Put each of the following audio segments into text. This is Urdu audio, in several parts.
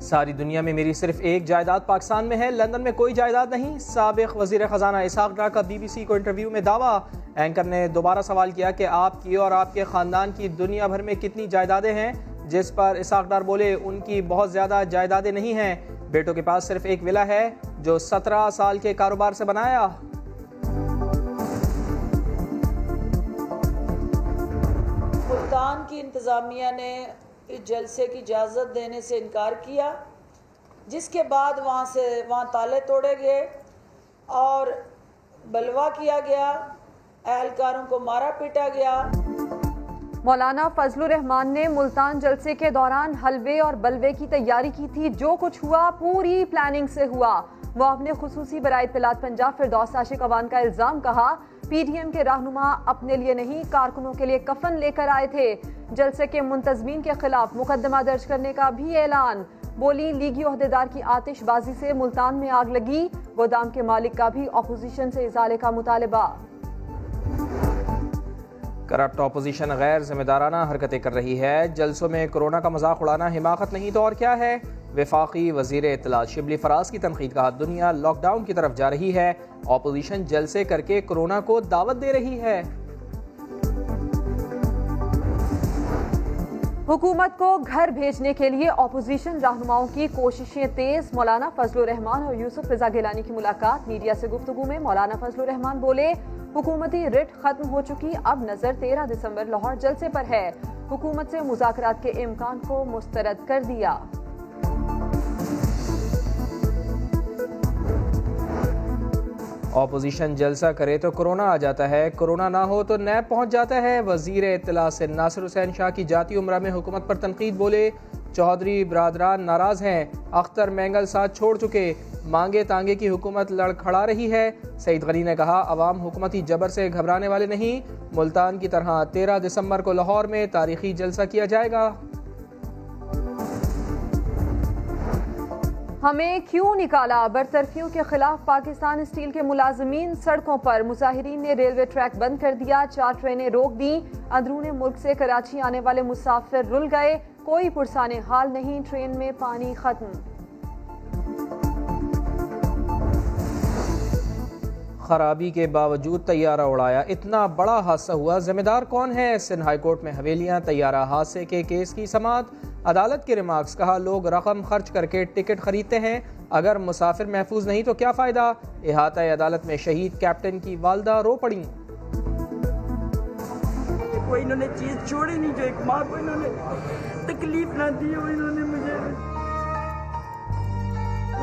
ساری دنیا میں میری صرف ایک جائیداد پاکستان میں ہے، لندن میں کوئی جائیداد نہیں۔ سابق وزیر خزانہ اسحاق ڈار کا BBC کو انٹرویو میں دعویٰ۔ اینکر نے دوبارہ سوال کیا کہ آپ کی اور آپ کے خاندان کی دنیا بھر میں کتنی جائیدادیں ہیں، جس پر اسحاق ڈار بولے ان کی بہت زیادہ جائیدادیں نہیں ہیں، بیٹوں کے پاس صرف ایک ولا ہے جو 17 سال کے کاروبار سے بنایا۔ ملتان کی انتظامیہ نے اس جلسے کی اجازت دینے سے انکار کیا، جس کے بعد وہاں تالے توڑے گئے اور بلوا کیا گیا، اہلکاروں کو مارا پیٹا گیا۔ مولانا فضل الرحمان نے ملتان جلسے کے دوران حلوے اور بلوے کی تیاری کی تھی، جو کچھ ہوا پوری پلاننگ سے ہوا۔ معاون خصوصی برائے اطلاعات پنجاب فردوس عاشق اوان کا الزام، کہا PDM کے رہنما اپنے لیے نہیں کارکنوں کے لیے کفن لے کر آئے تھے۔ جلسے کے منتظمین کے خلاف مقدمہ درج کرنے کا بھی اعلان۔ بولی لیگی عہدیدار کی آتش بازی سے ملتان میں آگ لگی، گودام کے مالک کا بھی اپوزیشن سے ازالے کا مطالبہ۔ کرپٹ اپوزیشن غیر ذمہ دارانہ حرکتیں کر رہی ہے، جلسوں میں کورونا کا مذاق اڑانا حماقت نہیں تو اور کیا ہے؟ وفاقی وزیر اطلاعات شبلی فراز کی تنقید، کہا دنیا لاک ڈاؤن کی طرف جا رہی ہے، اپوزیشن جلسے کر کے کورونا کو دعوت دے رہی ہے۔ حکومت کو گھر بھیجنے کے لیے اپوزیشن رہنماؤں کی کوششیں تیز۔ مولانا فضل الرحمان اور یوسف رضا گیلانی کی ملاقات، میڈیا سے گفتگو میں مولانا فضل الرحمان بولے حکومتی رٹ ختم ہو چکی، اب نظر 13 دسمبر لاہور جلسے پر ہے، حکومت سے مذاکرات کے امکان کو مسترد کر دیا۔ اپوزیشن جلسہ کرے تو کورونا آ جاتا ہے، کورونا نہ ہو تو نیب پہنچ جاتا ہے۔ وزیر اطلاع سے ناصر حسین شاہ کی جاتی عمرہ میں حکومت پر تنقید، بولے چودھری برادران ناراض ہیں، اختر مینگل ساتھ چھوڑ چکے، مانگے تانگے کی حکومت لڑکھڑا رہی ہے۔ سعید غنی نے کہا عوام حکومتی جبر سے گھبرانے والے نہیں، ملتان کی طرح 13 دسمبر کو لاہور میں تاریخی جلسہ کیا جائے گا۔ ہمیں کیوں نکالا؟ برطرفیوں کے خلاف پاکستان اسٹیل کے ملازمین سڑکوں پر، مظاہرین نے ریلوے ٹریک بند کر دیا، 4 ٹرینیں روک دیں، اندرون ملک سے کراچی آنے والے مسافر رل گئے، کوئی پرسان حال نہیں، ٹرین میں پانی ختم۔ خرابی کے باوجود طیارہ اڑایا، اتنا بڑا حادثہ ہوا، ذمہ دار کون ہے؟ سندھ ہائی کورٹ میں حویلیاں طیارہ حادثے کے کیس کی سماعت، عدالت کے ریمارکس، کہا لوگ رقم خرچ کر کے ٹکٹ خریدتے ہیں، اگر مسافر محفوظ نہیں تو کیا فائدہ؟ احاطہ عدالت میں شہید کیپٹن کی والدہ رو پڑیں۔ کوئی انہوں نے چیز چھوڑی نہیں جو ایک ماں کو انہوں نے تکلیف نہ دی ہو، انہوں نے مجھے،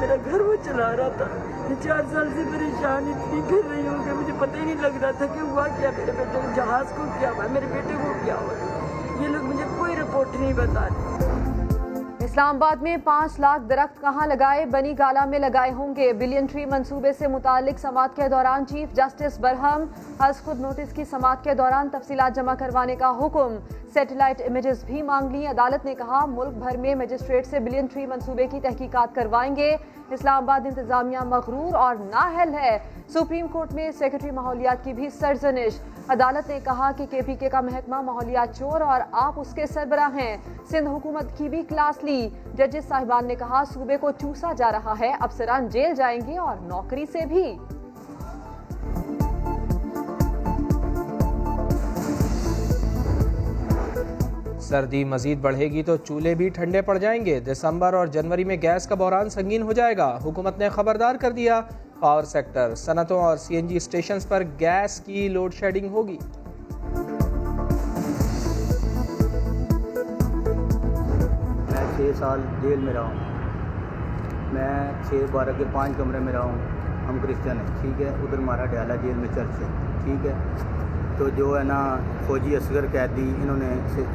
میرا گھر وہ چلا رہا تھا، 4 سال سے پریشان اتنی پھر رہی ہوں کہ مجھے پتہ ہی نہیں لگ رہا تھا کہ ہوا کیا، میرے بیٹے کو جہاز کو کیا ہوا، میرے بیٹے کو کیا ہوا، یہ لوگ مجھے کوئی رپورٹ نہیں بتا رہے۔ اسلام آباد میں 5 لاکھ درخت کہاں لگائے؟ بنی گالا میں لگائے ہوں گے۔ بلین ٹری منصوبے سے متعلق سماعت کے دوران چیف جسٹس برہم از خود نوٹس کی سماعت کے دوران تفصیلات جمع کروانے کا حکم، سیٹلائٹ امیجز بھی مانگ لی۔ عدالت نے کہا ملک بھر میں مجسٹریٹ سے بلین ٹری منصوبے کی تحقیقات کروائیں گے۔ اسلام آباد انتظامیہ مغرور اور نااہل ہے، سپریم کورٹ میں سیکرٹری ماحولیات کی بھی سرزنش۔ عدالت نے کہا کہ KPK کا محکمہ ماحولیات چور اور آپ اس کے سربراہ ہیں۔ سندھ حکومت کی بھی کلاس لی، ججز صاحبان نے کہا صوبے کو چوسا جا رہا ہے، افسران جیل جائیں گے اور نوکری سے بھی۔ سردی مزید بڑھے گی تو چولہے بھی ٹھنڈے پڑ جائیں گے، دسمبر اور جنوری میں گیس کا بحران سنگین ہو جائے گا، حکومت نے خبردار کر دیا۔ پاور سیکٹر، صنعتوں اور CNG اسٹیشنز پر گیس کی لوڈ شیڈنگ ہوگی۔ میں 6 سال جیل میں رہا ہوں، میں 6/12 کے 5 کمرے میں رہا ہوں، ہم کرسچن ہیں، ٹھیک ہے، ادھر ہمارا ڈیالہ جیل میں چرچ ہے، ٹھیک ہے، تو جو ہے نا فوجی اصغر قیدی انہوں نے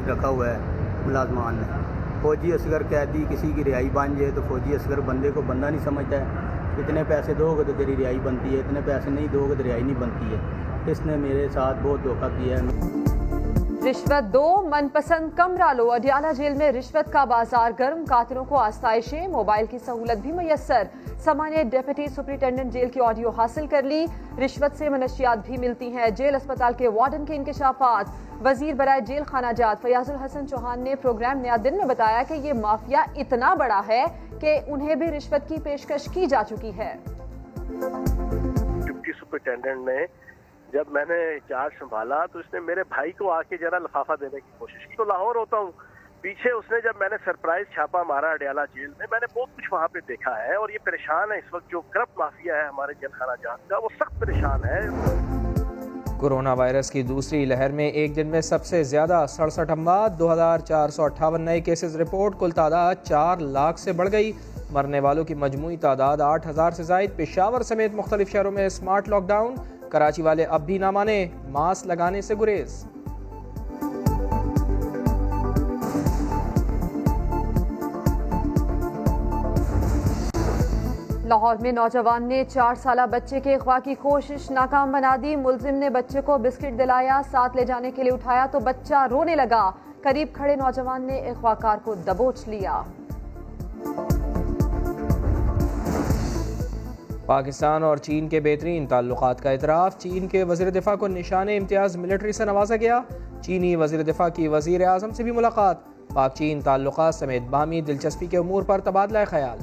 رکھا ہوا ہے ملازمان نے، فوجی اصغر قیدی کسی کی رہائی بن جائے تو فوجی اصغر بندے کو بندہ نہیں سمجھتا ہے، اتنے پیسے دو گے تو تیری رہائی بنتی ہے، اتنے پیسے نہیں دو گے تو رہائی نہیں بنتی ہے، اس نے میرے ساتھ بہت دھوکہ کیا ہے۔ رشوت دو منپسند کمرہ لو، اڈیالہ جیل میں رشوت کا بازار گرم، قاتلوں کو آستائشیں، موبائل کی سہولت بھی میسر۔ سما نے ڈپٹی سپرنٹینڈنٹ جیل کی آڈیو حاصل کر لی، رشوت سے منشیات بھی ملتی ہیں۔ جیل اسپتال کے وارڈن کے انکشافات۔ وزیر برائے جیل خانہ جات فیاض الحسن چوہان نے پروگرام نیا دن میں بتایا کہ یہ مافیا اتنا بڑا ہے کہ انہیں بھی رشوت کی پیشکش کی جا چکی ہے۔ ڈپٹی سپرنٹینڈنٹ نے جب میں نے چارج سنبھالا تو اس نے میرے بھائی کو آ کے ذرا لفافہ دینے کی کوشش کی، تو لاہور ہوتا ہوں، پیچھے اس نے جب میں نے سرپرائز چھاپا مارا اڈیالہ جیل میں نے بہت کچھ وہاں پہ دیکھا ہے، اور یہ پریشان ہے اس وقت جو کرپٹ مافیا ہے ہمارے جیل خانہ جات کا، وہ سخت پریشان ہے۔ کورونا وائرس کی دوسری لہر میں ایک دن میں سب سے زیادہ 67 اموات، 2458 نئے کیسز رپورٹ، کل تعداد 4 لاکھ سے بڑھ گئی۔ مرنے والوں کی مجموعی تعداد 8000 سے زائد۔ پشاور سمیت مختلف شہروں میں اسمارٹ لاک ڈاؤن، کراچی والے اب بھی نہ مانے، ماسک لگانے سے گریز۔ لاہور میں نوجوان نے 4 سالہ بچے کے اغوا کی کوشش ناکام بنا دی۔ ملزم نے بچے کو بسکٹ دلایا، ساتھ لے جانے کے لیے اٹھایا تو بچہ رونے لگا۔ قریب کھڑے نوجوان نے اغوا کار کو دبوچ لیا۔ پاکستان اور چین کے بہترین تعلقات کا اعتراف، چین کے وزیر دفاع کو نشان امتیاز ملٹری سے نوازا گیا۔ چینی وزیر دفاع کی وزیر اعظم سے بھی ملاقات، پاک چین تعلقات سمیت باہمی دلچسپی کے امور پر تبادلہ خیال۔